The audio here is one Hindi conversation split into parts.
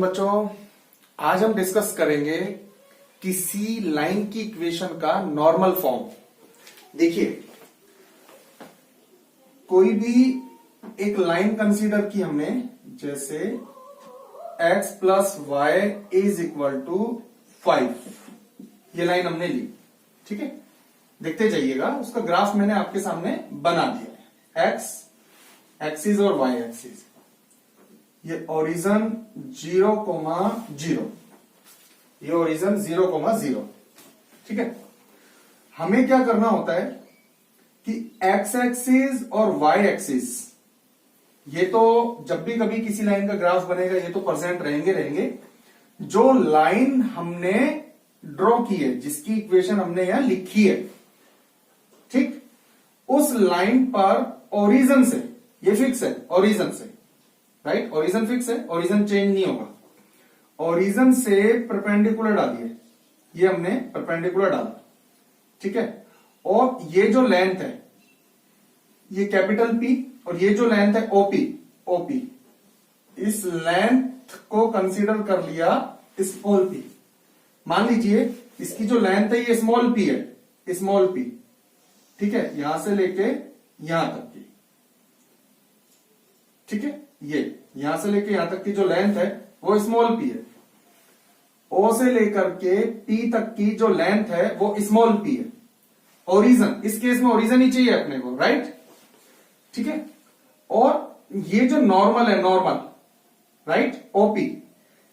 बच्चों, आज हम डिस्कस करेंगे किसी लाइन की इक्वेशन का नॉर्मल फॉर्म। देखिए, कोई भी एक लाइन कंसीडर की हमने, जैसे x plus y is equal to 5, ये लाइन हमने ली। ठीक है, देखते जाइएगा, उसका ग्राफ मैंने आपके सामने बना दिया है। x एक्सिस और y एक्सिस, ये ओरिजन 0,0, ये ओरिजन 0,0। ठीक है, हमें क्या करना होता है कि x एक्सिस और y एक्सिस, ये तो जब भी कभी किसी लाइन का ग्राफ बनेगा ये तो परसेंट रहेंगे। जो लाइन हमने ड्रॉ की है, जिसकी इक्वेशन हमने यहां लिखी है, ठीक, उस लाइन पर ओरिजन से, ये फिक्स है ओरिजन से, राइट, ओरिजन फिक्स है, ओरिजन चेंज नहीं होगा। ओरिजन से परपेंडिकुलर डालिए, ये हमने परपेंडिकुलर डाला। ठीक है, और ये जो लेंथ है, ये कैपिटल P, और ये जो लेंथ है OP, इस लेंथ को कंसीडर कर लिया स्मॉल p। मान लीजिए इसकी जो लेंथ है ये स्मॉल p है, स्मॉल p। ठीक है, यहां से लेके यहां तक की, ठीक है, ये यहां से लेके यहां तक की जो लेंथ है वो स्मॉल p है। O से लेकर के P तक की जो लेंथ है वो स्मॉल p है। ओरिजन, इस केस में ओरिजन ही चाहिए अपने को, राइट। ठीक है, और ये जो नॉर्मल है, नॉर्मल, राइट, OP,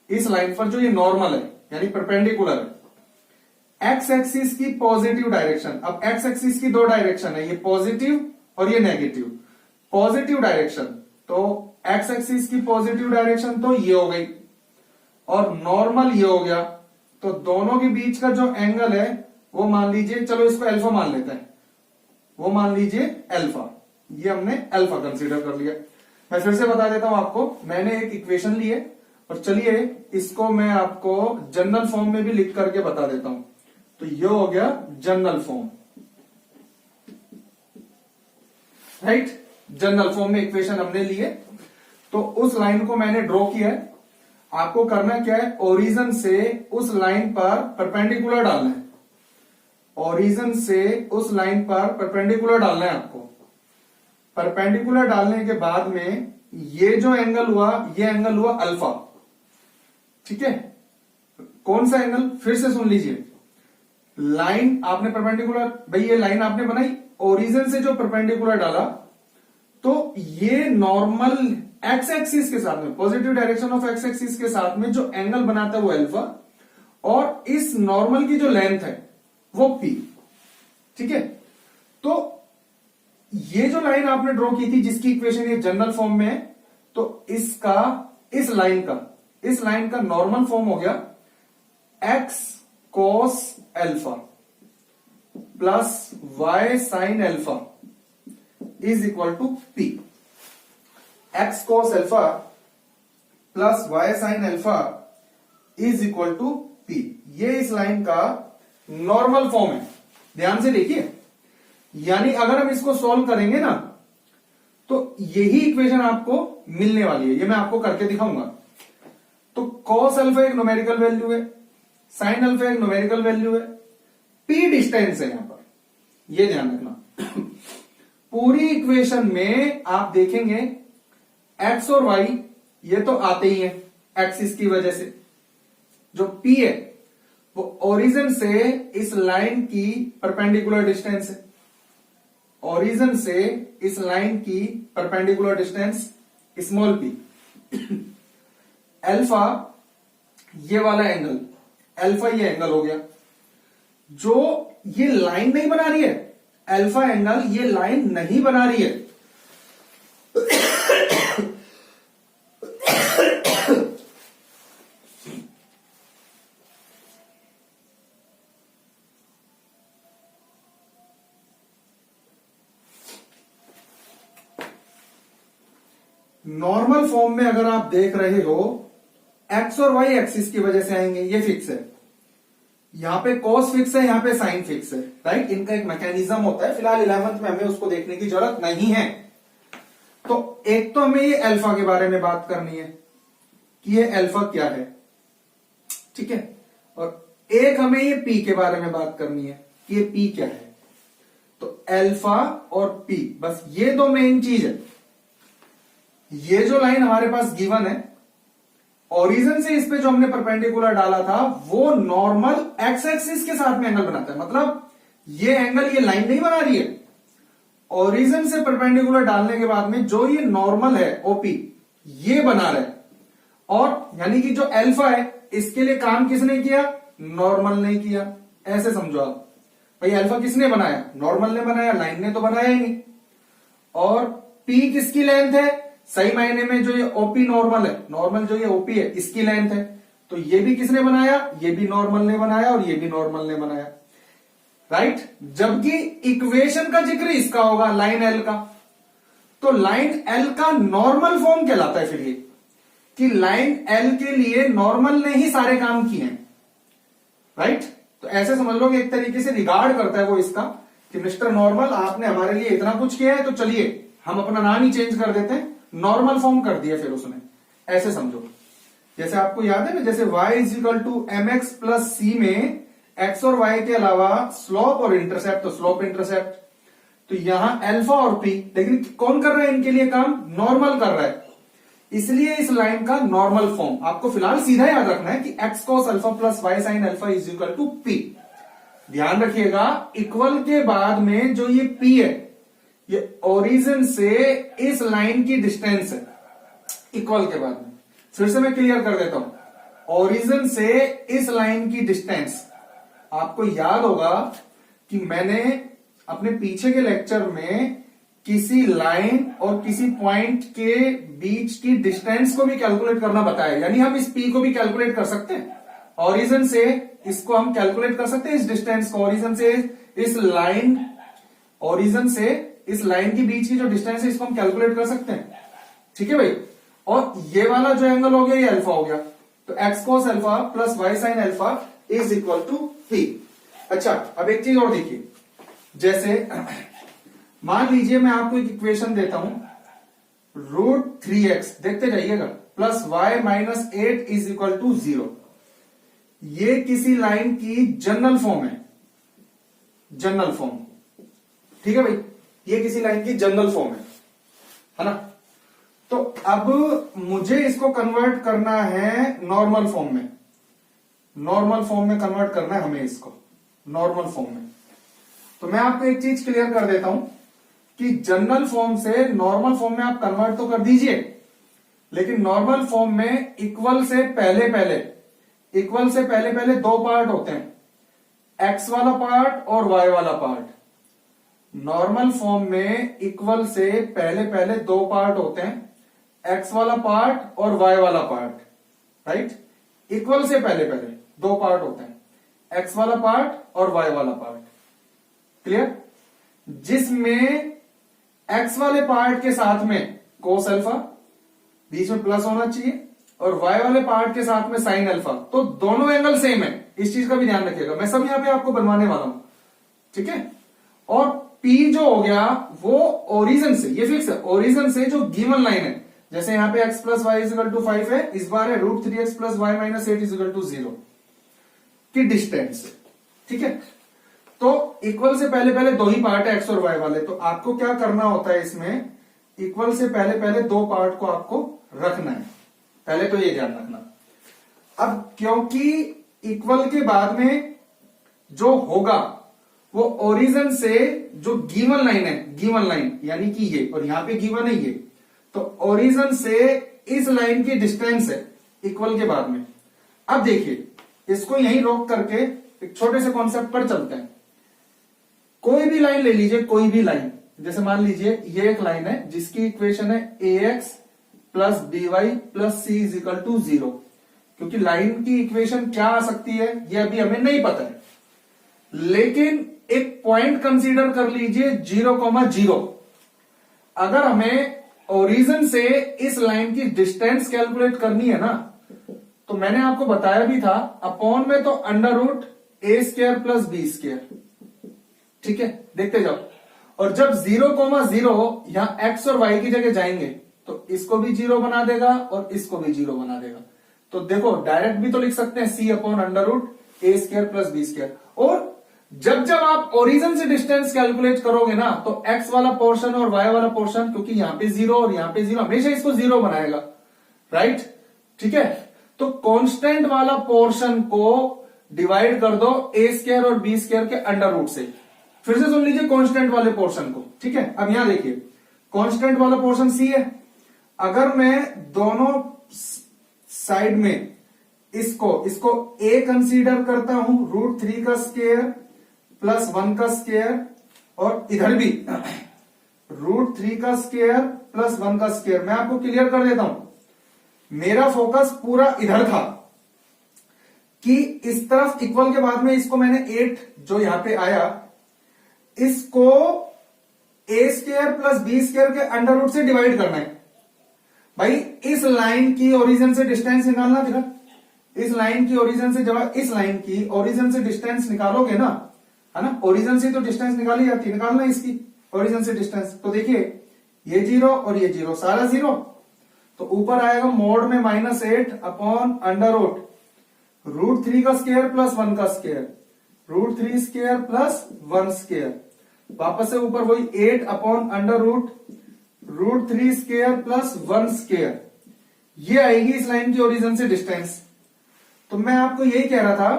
इस लाइन पर जो ये नॉर्मल है यानी परपेंडिकुलर है, एक्स एक्सिस की पॉजिटिव डायरेक्शन। अब एक्स एक्सिस की दो डायरेक्शन है, ये पॉजिटिव और ये नेगेटिव। पॉजिटिव डायरेक्शन, तो एक्स एक्सिस की पॉजिटिव डायरेक्शन तो ये हो गई, और नॉर्मल ये हो गया। तो दोनों के बीच का जो एंगल है वो मान लीजिए, चलो इसको अल्फा मान लेते हैं, वो मान लीजिए अल्फा, ये हमने अल्फा कंसीडर कर लिया। मैं फिर से बता देता हूं आपको, मैंने एक इक्वेशन ली है, और चलिए इसको मैं आपको जनरल फॉर्म में भी लिख करके बता देता हूं। तो ये हो गया general form, right. General form में इक्वेशन हमने लिए, तो उस लाइन को मैंने ड्रॉ किया है। आपको करना क्या है, ओरिजन से उस लाइन पर परपेंडिकुलर डालना है, ओरिजन से उस लाइन पर परपेंडिकुलर डालना है आपको। परपेंडिकुलर डालने के बाद में ये जो एंगल हुआ, ये एंगल हुआ अल्फा। ठीक है, कौन सा एंगल, फिर से सुन लीजिए। लाइन आपने परपेंडिकुलर, भाई ये लाइन आपने बनाई, ओरिजन से जो परपेंडिकुलर डाला, तो ये नॉर्मल एक्स एक्सिस के साथ में, positive direction of x axis के साथ में जो एंगल बनाता है वो अल्फा, और इस नॉर्मल की जो लेंथ है वो P। ठीक है, तो ये जो लाइन आपने ड्रॉ की थी, जिसकी इक्वेशन ये जनरल फॉर्म में है, तो इसका, इस लाइन का नॉर्मल फॉर्म हो गया x cos alpha plus y sin alpha is equal to P। x cos alpha plus y sin alpha is equal to P। ये इस लाइन का नॉर्मल फॉर्म है। ध्यान से देखिए, यानी अगर हम इसको सॉल्व करेंगे ना, तो यही इक्वेशन आपको मिलने वाली है। ये मैं आपको करके दिखाऊंगा। तो cos अल्फा एक न्यूमेरिकल वैल्यू है, sin अल्फा एक न्यूमेरिकल वैल्यू है, P डिस्टेंस है यहां पर, ये ध्यान रखना। पूरी इक्वेशन में आप देखेंगे x और y ये तो आते ही हैं एक्सिस की वजह से। जो P है वो ओरिजन से इस लाइन की परपेंडिकुलर डिस्टेंस है, ओरिजन से इस लाइन की perpendicular distance small p। Alpha ये वाला एंगल, अल्फा ये एंगल हो गया। जो ये लाइन नहीं बना रही है, अल्फा एंगल ये लाइन नहीं बना रही है, नॉर्मल फॉर्म में अगर आप देख रहे हो, एक्स और वाई एक्सिस की वजह से आएंगे, ये फिक्स है, यहां पे कॉस फिक्स है, यहां पे साइन फिक्स है, राइट। इनका एक मैकेनिज्म होता है, फिलहाल 11th में हमें उसको देखने की जरूरत नहीं है। तो एक तो हमें ये अल्फा के बारे में बात करनी है, कि ये अल्फा क्या है, ठीक है। और एक हमें ये पी के बारे में बात करनी है कि ये पी क्या है। तो अल्फा और पी, बस ये दो मेन चीज है। ये जो लाइन हमारे पास गिवन है, ओरिजिन से इस पे जो हमने परपेंडिकुलर डाला था वो नॉर्मल एक्स एक्सिस के साथ में एंगल बनाता है। मतलब ये एंगल, ये लाइन नहीं बना रही है। ओरिजिन से परपेंडिकुलर डालने के बाद में जो ये नॉर्मल है ओपी, ये बना रहा है। और यानी कि जो अल्फा है इसके लिए काम किसने किया, नॉर्मल ने किया। ऐसे समझो आप, भाई अल्फा किसने बनाया, नॉर्मल ने बनाया, लाइन ने तो बनाया ही नहीं। और पी किसकी लेंथ है, सही मायने में जो ये ओपी नॉर्मल है, नॉर्मल जो ये ओपी है इसकी लेंथ है। तो ये भी किसने बनाया, ये भी नॉर्मल ने बनाया और ये भी नॉर्मल ने बनाया, राइट। जबकि इक्वेशन का जिक्र इसका होगा, लाइन एल का। तो लाइन एल का नॉर्मल फॉर्म कहलाता है फिर ये, कि लाइन एल के लिए नॉर्मल ने ही सारे काम किए हैं, राइट। तो ऐसे समझ लो कि एक तरीके से रिगार्ड करता है वो इसका, कि मिस्टर नॉर्मल आपने हमारे लिए इतना कुछ किया है, तो चलिए हम अपना नाम ही चेंज कर देते हैं, नॉर्मल फॉर्म कर दिया फिर उसने। ऐसे समझो, जैसे आपको याद है ना, जैसे y is equal to m x plus c में x और y के अलावा स्लोप और इंटरसेप्ट, तो स्लोप इंटरसेप्ट। तो यहां अल्फा और p, लेकिन कौन कर रहा है इनके लिए काम, नॉर्मल कर रहा है। इसलिए इस लाइन का नॉर्मल फॉर्म आपको फिलहाल सीधा याद रखना है कि x cos alpha plus y sin alpha is equal to p। ध्यान रखिएगा, इक्वल के बाद में जो ये p है, ये ओरिजिन से इस लाइन की डिस्टेंस है। इक्वल के बाद में फिर से मैं क्लियर कर देता हूं, ओरिजिन से इस लाइन की डिस्टेंस, आपको याद होगा कि मैंने अपने पीछे के लेक्चर में किसी लाइन और किसी पॉइंट के बीच की डिस्टेंस को भी कैलकुलेट करना बताया। यानी हम इस p को भी कैलकुलेट कर सकते हैं, ओरिजिन से इसको हम कैलकुलेट कर सकते हैं, इस डिस्टेंस को, ओरिजिन से इस लाइन, ओरिजिन से इस लाइन के बीच की जो डिस्टेंस है इसको हम कैलकुलेट कर सकते हैं, ठीक है भाई। और ये वाला जो एंगल हो गया ये अल्फा हो गया, तो x cos alpha plus y sin alpha is equal to p। अच्छा, अब एक चीज और देखिए, जैसे मान लीजिए मैं आपको एक इक्वेशन देता हूं, √3x, देखते जाइएगा, plus y minus 8 is equal to 0। ये किसी लाइन की जनरल फॉर्म है, जनरल फॉर्म, ठीक है भाई, ये किसी लाइन की जनरल फॉर्म है ना। तो अब मुझे इसको कन्वर्ट करना है नॉर्मल फॉर्म में, नॉर्मल फॉर्म में कन्वर्ट करना है हमें इसको, नॉर्मल फॉर्म में। तो मैं आपको एक चीज क्लियर कर देता हूं कि जनरल फॉर्म से नॉर्मल फॉर्म में आप कन्वर्ट तो कर दीजिए, लेकिन नॉर्मल फॉर्म में इक्वल से पहले पहले दो पार्ट होते हैं, x वाला पार्ट और y वाला पार्ट। नॉर्मल फॉर्म में इक्वल से पहले दो पार्ट होते हैं, x वाला पार्ट और y वाला पार्ट, राइट। इक्वल से पहले दो पार्ट होते हैं, x वाला पार्ट और y वाला पार्ट, क्लियर। जिसमें x वाले पार्ट के साथ में कोस अल्फा, बीच में प्लस होना चाहिए, और y वाले पार्ट के साथ में साइन अल्फा, तो दोनों एंगल सेम है। इस चीज का भी ध्यान रखिएगा, मैं सब यहां पे आपको बनवाने वाला हूं, ठीक है। और P जो हो गया वो ओरिजिन से, ये फिक्स है, ओरिजिन से जो गिवन लाइन है, जैसे यहां पे x plus y is equal to 5 है, इस बार है √3x plus y minus 8 is equal to 0 की डिस्टेंस, ठीक है। तो इक्वल से पहले दो ही पार्ट है x और y वाले, तो आपको क्या करना होता है इसमें, इक्वल से पहले दो पार्ट को आपको रखना है, पहले तो ये ध्यान रखना। अब क्योंकि इक्वल के बाद में जो होगा वो ओरिजिन से जो गिवन लाइन है, गिवन लाइन यानी कि ये, और यहां पे गिवन है ये, तो ओरिजिन से इस लाइन की डिस्टेंस है इक्वल के बाद में। अब देखिए, इसको यहीं रोक करके एक छोटे से कॉन्सेप्ट पर चलते हैं। कोई भी लाइन ले लीजिए, कोई भी लाइन, जैसे मान लीजिए ये एक लाइन है जिसकी इक्वेशन है ax plus dy plus C is equal to 0। क्योंकि लाइन की इक्वेशन क्या आ सकती है ये अभी हमें नहीं पता है, लेकिन एक पॉइंट कंसीडर कर लीजिए 0,0। अगर हमें ओरिजिन से इस लाइन की डिस्टेंस कैलकुलेट करनी है ना, तो मैंने आपको बताया भी था, अपॉन में तो √a² प्लस b², ठीक है, देखते जाओ। और जब 0,0 यहां x और y की जगह जाएंगे तो इसको भी 0 बना देगा और इसको भी 0 बना देगा। तो देखो डायरेक्ट भी तो लिख सकते हैं c अपॉन अंडर रूट ए स्क्वायर प्लस बी स्क्वायर। और जब जब आप ओरिजिन से डिस्टेंस कैलकुलेट करोगे ना तो x वाला पोर्शन और y वाला पोर्शन, क्योंकि यहां पे 0 और यहां पे 0, हमेशा इसको 0 बनाएगा, राइट। ठीक है, तो कांस्टेंट वाला पोर्शन को डिवाइड कर दो ए स्क्वायर और बी स्क्वायर के अंडर रूट से। फिर से सुन लीजिए कांस्टेंट वाले पोर्शन को। ठीक है, अब यहां देखिए कांस्टेंट वाला पोर्शन c है। अगर मैं दोनों साइड में इसको a कंसीडर करता हूं, √3 का स्क्वायर प्लस 1 का स्क्वायर, और इधर भी √3 का स्क्वायर प्लस 1 का स्क्वायर। मैं आपको क्लियर कर देता हूं, मेरा फोकस पूरा इधर था कि इस तरफ इक्वल के बाद में इसको मैंने 8 जो यहां पे आया, इसको ए स्क्वायर प्लस बी स्क्वायर के अंडर रूट से डिवाइड करना है। भाई इस लाइन की ओरिजिन से डिस्टेंस निकालना दिखा, इस लाइन की ओरिजिन से, जब इस लाइन की ओरिजिन से डिस्टेंस निकालोगे ना, है ना, ओरिजिन से तो डिस्टेंस निकाली जाती है, निकालना इसकी ओरिजिन से डिस्टेंस। तो देखिए ये 0 और ये 0, सारा 0, तो ऊपर आएगा मोड में -8 अपॉन अंडर रूट √3 का स्क्वायर प्लस 1 का स्क्वायर, √3 स्क्वायर प्लस 1 स्क्वायर, वापस से ऊपर वही 8 upon under root √3 square plus 1 square. ये आएगी इस लाइन की ओरिजिन से डिस्टेंस। तो मैं आपको यही कह रहा था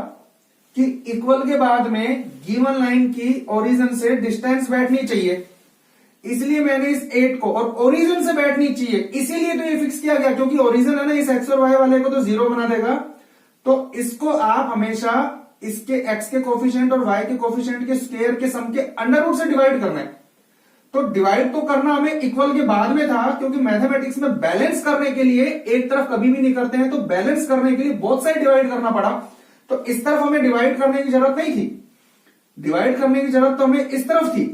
कि इक्वल के बाद में गिवन लाइन की ओरिजिन से डिस्टेंस बैठनी चाहिए, इसलिए मैंने इस 8 को, और ओरिजिन से बैठनी चाहिए इसीलिए तो ये फिक्स किया गया, क्योंकि ओरिजिन है ना, इस x और y वाले को तो 0 बना देगा। तो इसको आप हमेशा इसके x के कोफिशिएंट और y के कोफिशिएंट के स्क्वायर के सम के अंडर रूट से डिवाइड करना है। तो डिवाइड तो करना हमें इक्वल के बाद में था, क्योंकि मैथमेटिक्स में बैलेंस करने के लिए एक तरफ कभी भी नहीं करते हैं, तो बैलेंस करने के लिए बोथ साइड डिवाइड करना पड़ा। तो इस तरफ हमें डिवाइड करने की जरूरत नहीं थी, डिवाइड करने की जरूरत तो हमें इस तरफ थी,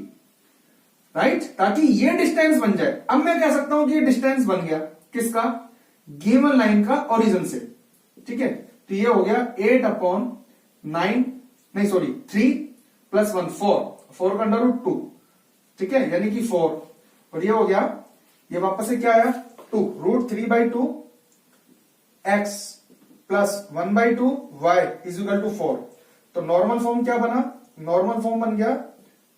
राइट, ताकि ये डिस्टेंस बन जाए। अब मैं कह सकता हूं कि ये डिस्टेंस बन गया किसका, गिवन लाइन का ओरिजिन से। ठीक है, तो ये हो गया 8 अपॉन 9, नहीं सॉरी 3 प्लस 1 4 का अंडर रूट 2। ठीक है, यानी कि 4, और ये हो गया, ये वापस से क्या आया 2, √3/2 x plus 1/2 y is equal to 4। तो नॉर्मल फॉर्म क्या बना, नॉर्मल फॉर्म बन गया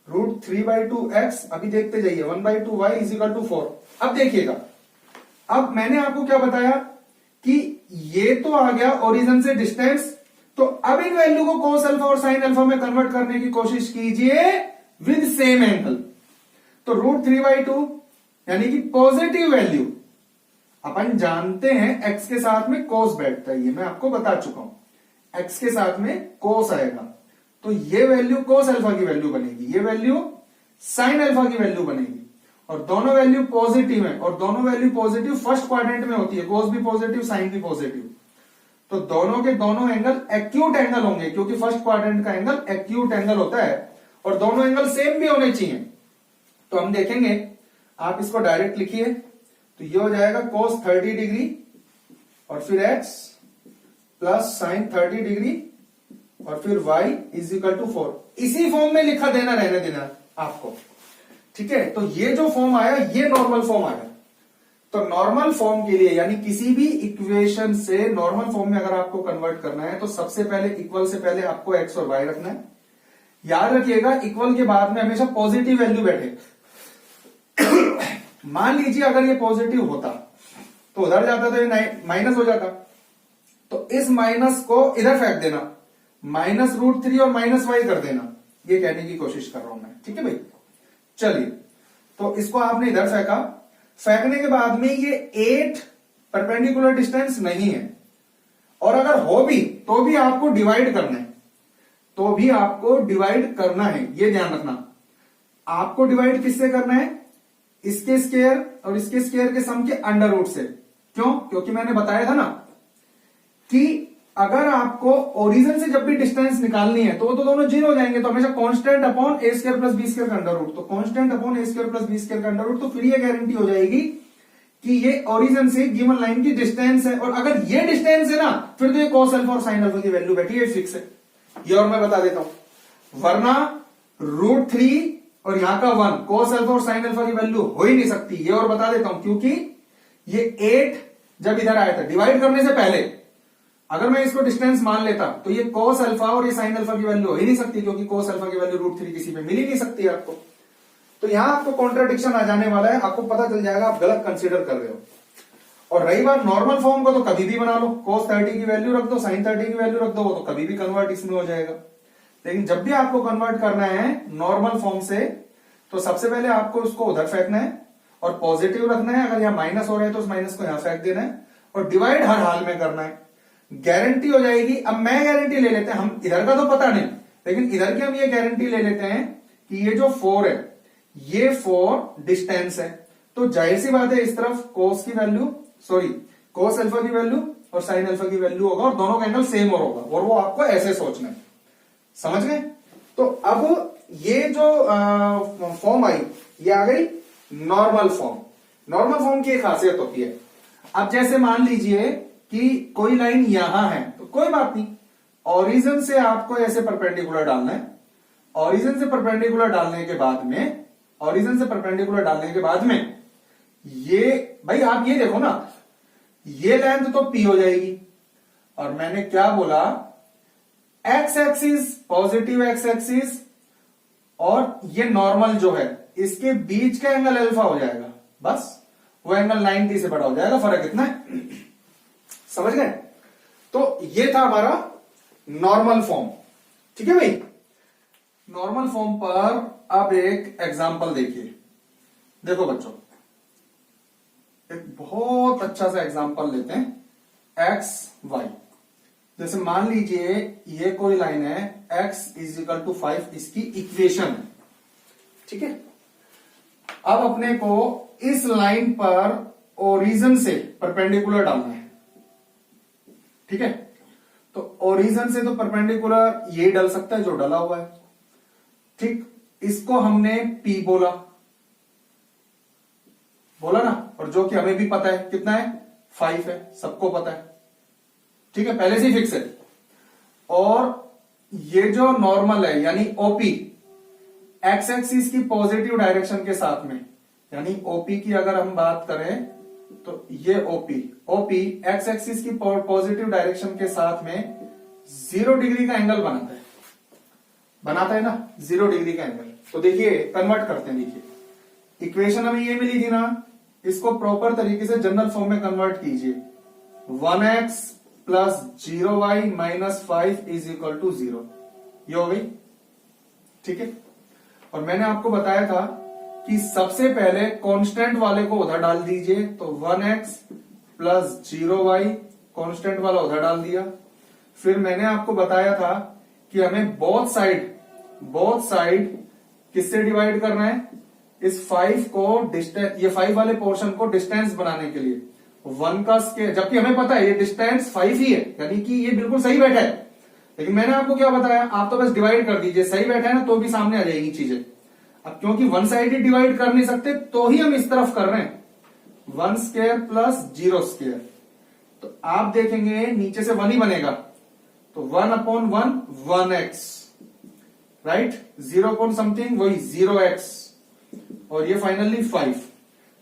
√3/2 x, अभी देखते जाइए 1/2 y इज इक्वल टू 4। अब देखिएगा, अब मैंने आपको क्या बताया कि ये तो आ गया ओरिजिन से डिस्टेंस, तो अब इन वैल्यू को cos अल्फा और sin अल्फा में कन्वर्ट करने की कोशिश कीजिए विद सेम एंगल। तो √3/2 यानी कि पॉजिटिव वैल्यू, अपन जानते हैं x के साथ में cos बैठता है, ये मैं आपको बता चुका हूं, x के साथ में cos आएगा, तो ये वैल्यू cos अल्फा की वैल्यू बनेगी, ये वैल्यू sin अल्फा की वैल्यू बनेगी, और दोनों वैल्यू पॉजिटिव है, और दोनों वैल्यू पॉजिटिव फर्स्ट क्वाड्रेंट में होती है, cos भी पॉजिटिव sin भी पॉजिटिव। तो दोनों के दोनों एंगल एक्यूट एंगल होंगे, क्योंकि फर्स्ट क्वाड्रेंट का एंगल एक्यूट एंगल होता है, और दोनों एंगल सेम भी होने चाहिए। तो हम देखेंगे, आप इसको डायरेक्ट लिखिए, तो ये हो जाएगा cos 30 डिग्री और फिर x प्लस sin 30 डिग्री और फिर y इज इक्वल टू 4। इसी फॉर्म में लिखा देना, रहने देना आपको। ठीक है, तो ये जो फॉर्म आया ये नॉर्मल फॉर्म आया। तो नॉर्मल फॉर्म के लिए, यानी किसी भी इक्वेशन से नॉर्मल फॉर्म में अगर आपको कन्वर्ट करना है, तो सबसे पहले इक्वल से पहले आपको x और y रखना है। याद रखिएगा, इक्वल के बाद में हमेशा पॉजिटिव वैल्यू बैठे। मान लीजिए अगर ये पॉजिटिव होता तो उधर जाता, तो ये माइनस हो जाता, तो इस माइनस को इधर फेंक देना, -√3 और -y कर देना, ये कहने की कोशिश कर रहा हूं मैं। ठीक है भाई, चलिए, तो इसको आपने इधर फेंका, फेंकने के बाद में ये 8 परपेंडिकुलर डिस्टेंस नहीं है, और अगर हो भी तो भी आपको डिवाइड करना है, तो भी आपको डिवाइड करना है, ये ध्यान रखना। आपको डिवाइड किससे करना है, इसके स्क्वायर और इसके स्क्वायर के सम के अंडर रूट से। क्यों, क्योंकि मैंने बताया था ना कि अगर आपको ओरिजिन से जब भी डिस्टेंस निकालनी है तो दोनों 0 हो जाएंगे, तो हमेशा कांस्टेंट अपॉन ए स्क्वायर प्लस बी स्क्वायर का अंडर रूट। तो कांस्टेंट अपॉन ए स्क्वायर प्लस बी स्क्वायर का अंडर रूट, तो फिर ये गारंटी हो जाएगी कि ये ओरिजिन से गिवन लाइन की डिस्टेंस है, और अगर ये डिस्टेंस है ना, फिर तो ये cos अल्फा और sin अल्फा की वैल्यू बैठी है, फिक्स है ये। और मैं बता देता हूं, वरना √3 और यहां का 1 cos अल्फा और sin अल्फा की वैल्यू हो ही नहीं सकती, ये और बता देता हूं, क्योंकि ये 8 जब इधर आया था डिवाइड करने से पहले, अगर मैं इसको डिस्टेंस मान लेता तो ये cos अल्फा और ये sin अल्फा की वैल्यू हो ही नहीं सकती, क्योंकि cos अल्फा की वैल्यू √3 किसी पे मिल ही नहीं सकती आपको। तो यहां आपको कॉन्ट्राडिक्शन आ जाने वाला है, आपको पता चल जाएगा आप गलत कंसीडर कर रहे हो। और रही बात नॉर्मल फॉर्म को, तो कभी भी बना लो, cos 30 की वैल्यू रख दो, sin 30 की वैल्यू रख दो, वो तो कभी भी कन्वर्ट इसमें हो जाएगा। लेकिन जब भी आपको कन्वर्ट करना है नॉर्मल फॉर्म से, तो सबसे पहले आपको उसको उधर फेंकना है और पॉजिटिव रखना है। अगर यहाँ माइनस हो रहा है तो उस माइनस को यहां फेंक देना है और डिवाइड हर हाल में करना है, गारंटी हो जाएगी। अब मैं गारंटी ले लेते हैं, हम इधर का तो पता नहीं, लेकिन इधर की हम ये गारंटी ले लेते हैं कि ये जो 4 है ये 4 डिस्टेंस है, तो जाहिर सी बात है इस तरफ cos अल्फा की वैल्यू और sin अल्फा की वैल्यू होगा और दोनों का एंगल सेम और होगा, और वो आपको ऐसे सोचना है। समझ गए? तो अब ये जो फॉर्म आई ये आ गई नॉर्मल फॉर्म। नॉर्मल फॉर्म की एक खासियत होती है, अब जैसे मान लीजिए कि कोई लाइन यहां है, तो कोई बात नहीं, ओरिजिन से आपको ऐसे परपेंडिकुलर डालना है। ओरिजिन से परपेंडिकुलर डालने के बाद में ये भाई आप ये देखो ना, ये लेंथ तो p हो जाएगी, और मैंने क्या बोला, x axis positive x axis और ये नॉर्मल जो है इसके बीच का एंगल अल्फा हो जाएगा, बस वो एंगल 90 से बड़ा हो जाएगा, फर्क इतना है। समझ गए? तो ये था हमारा नॉर्मल फॉर्म। ठीक है भाई? नॉर्मल फॉर्म पर अब एक एग्जांपल देखिए। देखो बच्चों, एक बहुत अच्छा सा एग्जांपल लेते हैं, एक्स वाई। जैसे मान लीजिए ये कोई लाइन है, x = 5 इसकी इक्वेशन है। ठीक है? अब अपने को इस लाइन पर ओरिजिन से परपेंडिकुलर डालना है। ठीक है? तो ओरिजिन से तो परपेंडिकुलर ये डल सकता है जो डला हुआ है। ठीक, इसको हमने P बोला ना, और जो कि हमें भी पता है कितना है, 5 है, सबको पता है। ठीक है, पहले से ही फिक्स है। और ये जो नॉर्मल है यानी ओपी, एक्स एक्सिस की पॉजिटिव डायरेक्शन के साथ में, यानी ओपी की अगर हम बात करें तो ये ओपी एक्स एक्सिस की पॉजिटिव डायरेक्शन के साथ में 0 डिग्री का एंगल बनाता है ना, 0 डिग्री का एंगल। तो देखिए कन्वर्ट करते हैं। देखिए इक्वेशन हमें ये मिली थी ना, इसको प्रॉपर तरीके से जनरल फॉर्म में कन्वर्ट कीजिए। 1x + 0y - 5 = 0, ये हो गई। ठीक है? और मैंने आपको बताया था कि सबसे पहले कांस्टेंट वाले को उधर डाल दीजिए, तो 1x + 0y कांस्टेंट वाला उधर डाल दिया। फिर मैंने आपको बताया था कि हमें बोथ साइड किससे डिवाइड करना है, इस 5 को डिस्टेंस, ये 5 वाले पोर्शन को डिस्टेंस बनाने के लिए 1 का स्क्वायर, जबकि हमें पता है ये डिस्टेंस 5 ही है, यानी कि ये बिल्कुल सही बैठा है। लेकिन मैंने आपको क्या बताया, आप तो बस डिवाइड कर दीजिए, सही बैठा है ना तो भी सामने आ जाएगी चीजें। अब क्योंकि 1 साइड डिवाइड कर नहीं सकते तो ही हम इस तरफ कर रहे हैं, 1² + 0²। तो आप देखेंगे नीचे से 1 ही बनेगा, तो 1/1 1x, राइट, 0 समथिंग वही 0x, और ये फाइनली 5।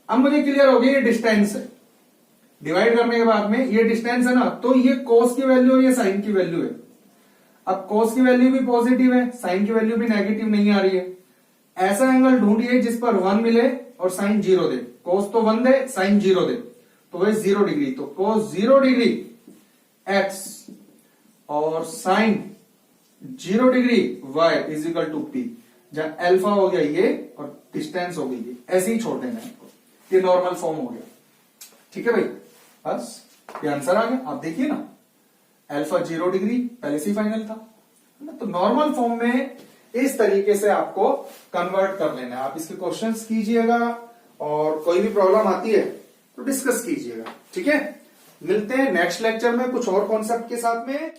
अब मुझे क्लियर हो गया ये डिस्टेंस है। डिवाइड करने के बाद में ये डिस्टेंस है ना, तो ये cos की वैल्यू और ये sin की वैल्यू है। अब cos की वैल्यू भी पॉजिटिव है, sin की वैल्यू भी नेगेटिव नहीं आ रही है। ऐसा एंगल ढूंढिए जिस पर 1 मिले और sin 0 दे। cos तो 1 दे, sin 0 दे, तो वह 0 डिग्री। तो cos 0 डिग्री x और sin 0 डिग्री y = p, जहां अल्फा हो गया ये और डिस्टेंस हो गई ये, ऐसे ही छोड़ देना है, ये नॉर्मल फॉर्म हो गया। ठीक है भाई, बस ये आंसर आ गया। आप देखिए ना, अल्फा 0 डिग्री पहले से ही फाइनल था। तो नॉर्मल फॉर्म में इस तरीके से आपको कन्वर्ट कर लेना है। आप इसके क्वेश्चंस कीजिएगा और कोई भी प्रॉब्लम आती है तो डिस्कस कीजिएगा। ठीक है, मिलते हैं नेक्स्ट लेक्चर में कुछ और कॉन्सेप्ट के साथ में।